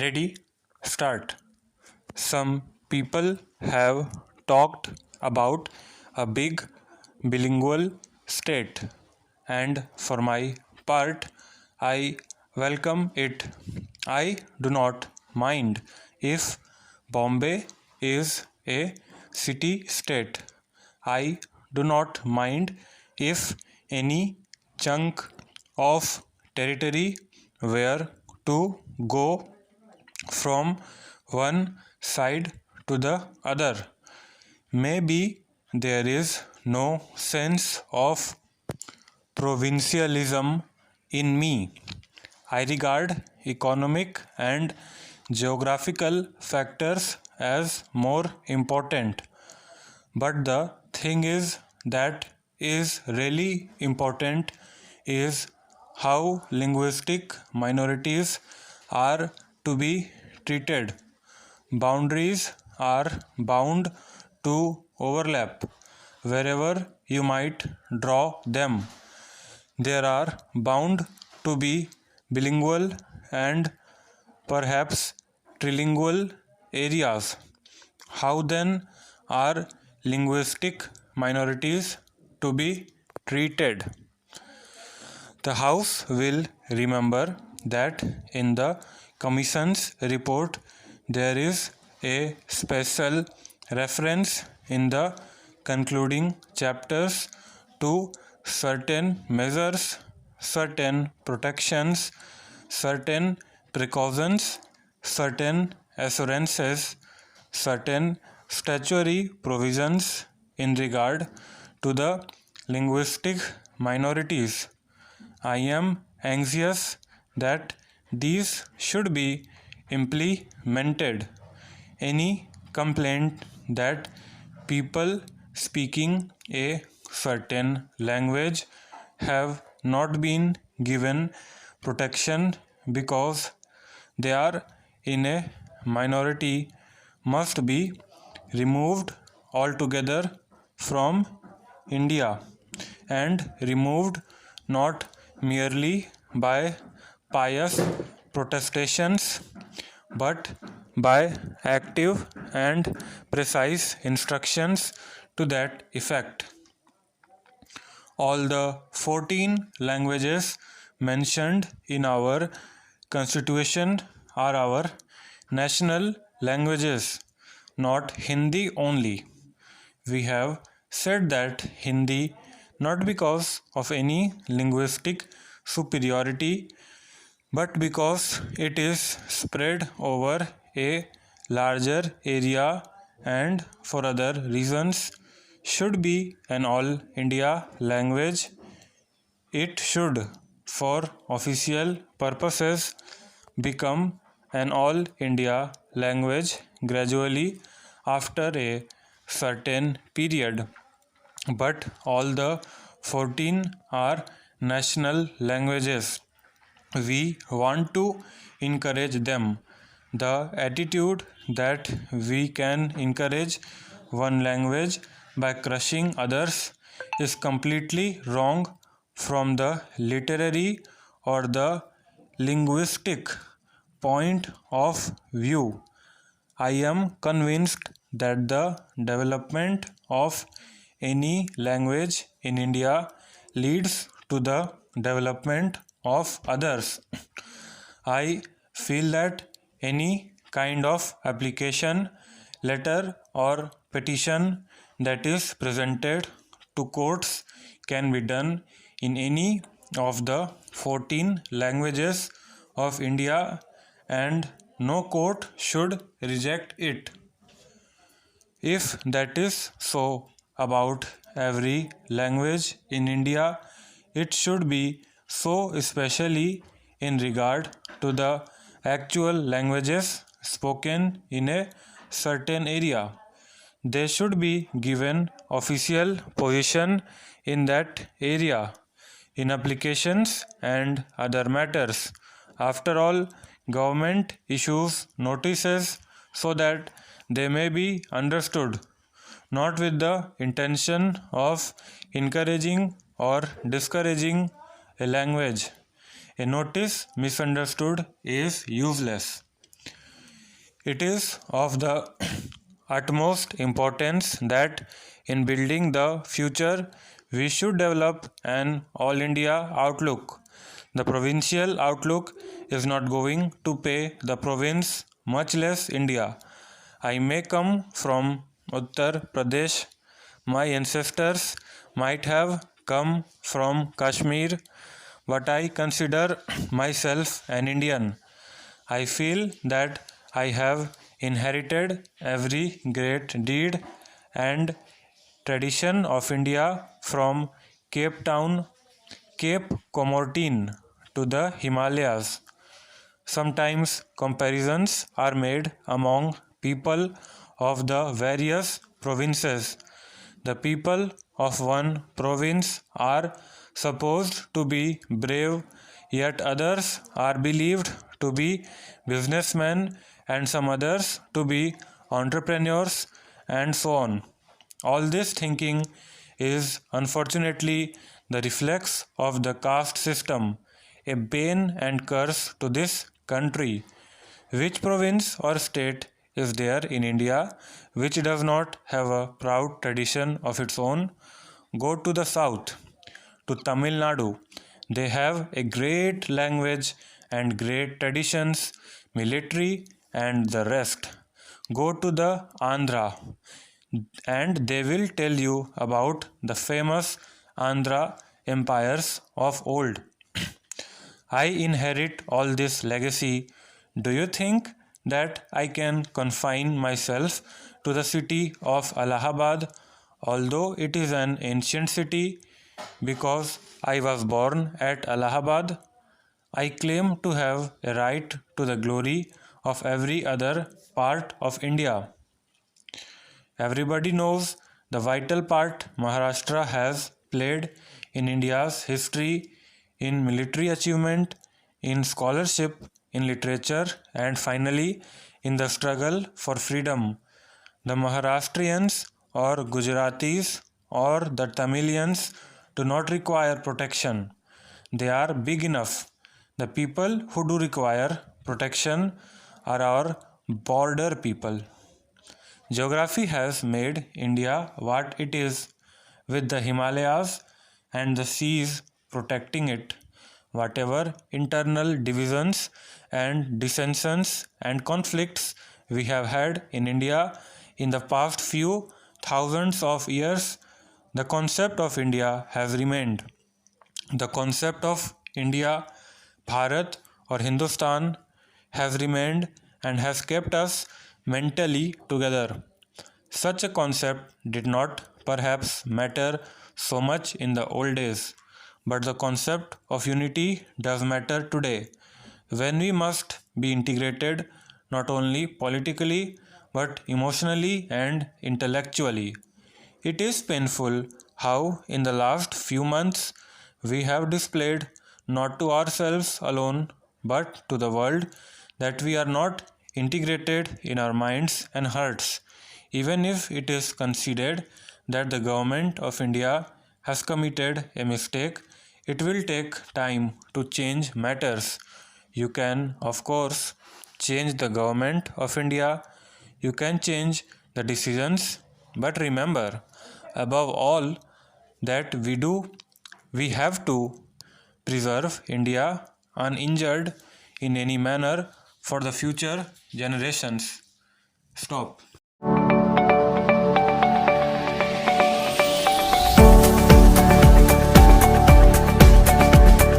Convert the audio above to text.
Ready? Start. Some people have talked about a big bilingual state, and for my part, I welcome it. I do not mind if Bombay is a city state. I do not mind if any chunk of territory were to go from one side to the other. Maybe there is no sense of provincialism in me. I regard economic and geographical factors as more important. But the thing is that is really important is how linguistic minorities are to be treated. Boundaries are bound to overlap wherever you might draw them. There are bound to be bilingual and perhaps trilingual areas. How then are linguistic minorities to be treated? The House will remember that in the Commission's report there is a special reference in the concluding chapters to certain measures, certain protections, certain precautions, certain assurances, certain statutory provisions in regard to the linguistic minorities. I am anxious that these should be implemented. Any complaint that people speaking a certain language have not been given protection because they are in a minority must be removed altogether from India, and removed not merely by pious protestations but by active and precise instructions to that effect. All the 14 languages mentioned in our constitution are our national languages, not Hindi only. We have said that Hindi not because of any linguistic superiority but because it is spread over a larger area and for other reasons should be an all India language. It should, for official purposes, become an all India language gradually after a certain period. But all the 14 are national languages. We want to encourage them. The attitude that we can encourage one language by crushing others is completely wrong from the literary or the linguistic point of view. I am convinced that the development of any language in India leads to the development of others. I feel that any kind of application, letter or petition that is presented to courts can be done in any of the 14 languages of India and no court should reject it. If that is so about every language in India, it should be so especially in regard to the actual languages spoken in a certain area. They should be given official position in that area, in applications and other matters. After all, government issues notices so that they may be understood, not with the intention of encouraging or discouraging a language. A notice misunderstood is useless. It is of the utmost importance that in building the future we should develop an all India outlook. The provincial outlook is not going to pay the province, much less India. I may come from Uttar Pradesh. My ancestors might have come from Kashmir, but I consider myself an Indian. I feel that I have inherited every great deed and tradition of India from Cape Town, Cape Comortine to the Himalayas. Sometimes comparisons are made among people of the various provinces. The people of one province are supposed to be brave, yet others are believed to be businessmen and some others to be entrepreneurs and so on. All this thinking is unfortunately the reflex of the caste system, a bane and curse to this country. Which province or state is there in India which does not have a proud tradition of its own? Go to the south, to Tamil Nadu. They have a great language and great traditions, military and the rest. Go to the Andhra and they will tell you about the famous Andhra empires of old. I inherit all this legacy. Do you think that I can confine myself to the city of Allahabad, although it is an ancient city, because I was born at Allahabad? I claim to have a right to the glory of every other part of India. Everybody knows the vital part Maharashtra has played in India's history, in military achievement, in scholarship, in literature, and finally in the struggle for freedom. The Maharashtrians or Gujaratis or the Tamilians do not require protection. They are big enough. The people who do require protection are our border people. Geography has made India what it is, with the Himalayas and the seas protecting it. Whatever internal divisions and dissensions and conflicts we have had in India in the past few thousands of years, the concept of India has remained. The concept of India, Bharat, or Hindustan has remained and has kept us mentally together. Such a concept did not perhaps matter so much in the old days, but the concept of unity does matter today, when we must be integrated not only politically but emotionally and intellectually. It is painful how, in the last few months, we have displayed not to ourselves alone but to the world that we are not integrated in our minds and hearts. Even if it is conceded that the government of India has committed a mistake, it will take time to change matters. You can, of course, change the government of India, you can change the decisions, but remember, above all that we do, we have to preserve India uninjured in any manner for the future generations. Stop.